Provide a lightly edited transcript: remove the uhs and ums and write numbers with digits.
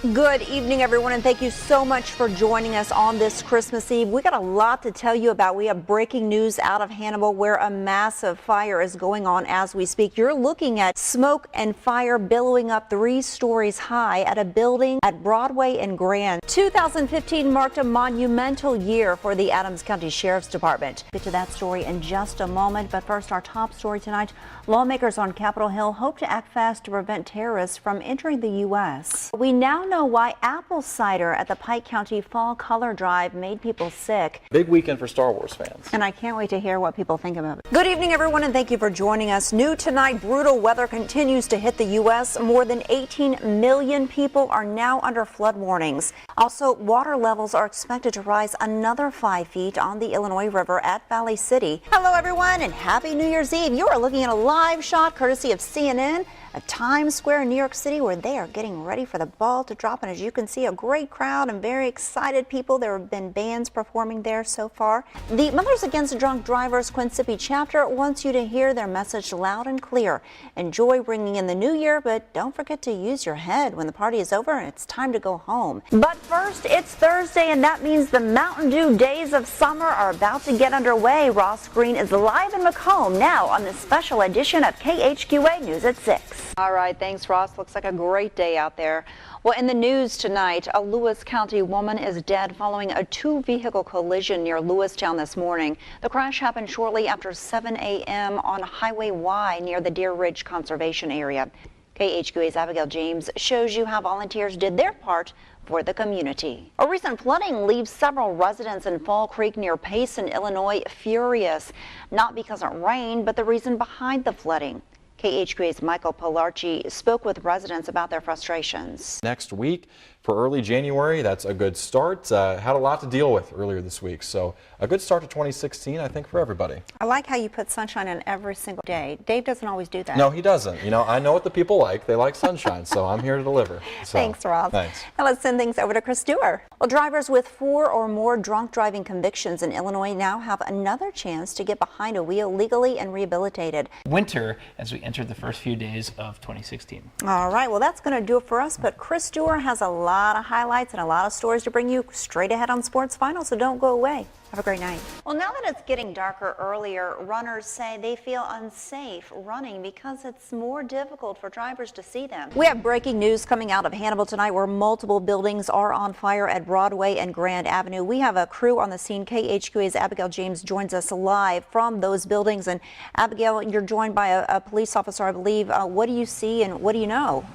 Good evening, everyone, and thank you so much for joining us on this Christmas Eve. We got a lot to tell you about. We have breaking news out of Hannibal where a massive fire is going on as we speak. You're looking at smoke and fire billowing up 3 stories high at a building at Broadway and Grand. 2015 marked a monumental year for the Adams County Sheriff's Department. Get to that story in just a moment, but first, our top story tonight. Lawmakers on Capitol Hill hope to act fast to prevent terrorists from entering the U.S. We now know why apple cider at the Pike County Fall Color Drive made people sick. Big weekend for Star Wars fans. And I can't wait to hear what people think about it. Good evening, everyone, and thank you for joining us. New tonight, brutal weather continues to hit the U.S. More than 18 million people are now under flood warnings. Also, water levels are expected to rise another 5 feet on the Illinois River at Valley City. Hello, everyone, and happy New Year's Eve. You are looking at a live shot courtesy of CNN at Times Square in New York City, where they are getting ready for the ball to drop. And as you can see, a great crowd and very excited people. There have been bands performing there so far. The Mothers Against Drunk Drivers Quinsipi chapter wants you to hear their message loud and clear. Enjoy bringing in the new year, but don't forget to use your head when the party is over and it's time to go home. But first, it's Thursday, and that means the Mountain Dew days of summer are about to get underway. Ross Green is live in Macomb now on this special edition of KHQA News at 6. All right, thanks, Ross. Looks like a great day out there. Well, in the news tonight, a Lewis County woman is dead following a 2-vehicle collision near Lewistown this morning. The crash happened shortly after 7 a.m. on Highway Y near the Deer Ridge Conservation Area. KHQA's Abigail James shows you how volunteers did their part for the community. A recent flooding leaves several residents in Fall Creek near Payson, Illinois, furious. Not because it rained, but the reason behind the flooding. KHQA's Michael Pilarchi spoke with residents about their frustrations. Next week for early January, that's a good start. Had a lot to deal with earlier this week, so a good start to 2016, I think, for everybody. I like how you put sunshine in every single day. Dave doesn't always do that. No, he doesn't. You know, I know what the people like. They like sunshine, so I'm here to deliver. So, thanks, Rob. Thanks. Now let's send things over to Chris Dewar. Well, drivers with 4 or more drunk driving convictions in Illinois now have another chance to get behind a wheel legally and rehabilitated. Winter as we entered the first few days of 2016. All right, well, that's going to do it for us, but Chris Dewar has a lot of highlights and a lot of stories to bring you straight ahead on Sports Final, so don't go away. Have a great night. Well, now that it's getting darker earlier, runners say they feel unsafe running because it's more difficult for drivers to see them. We have breaking news coming out of Hannibal tonight where multiple buildings are on fire at Broadway and Grand Avenue. We have a crew on the scene. KHQA's Abigail James joins us live from those buildings. And Abigail, you're joined by a police officer, I believe. What do you see and what do you know?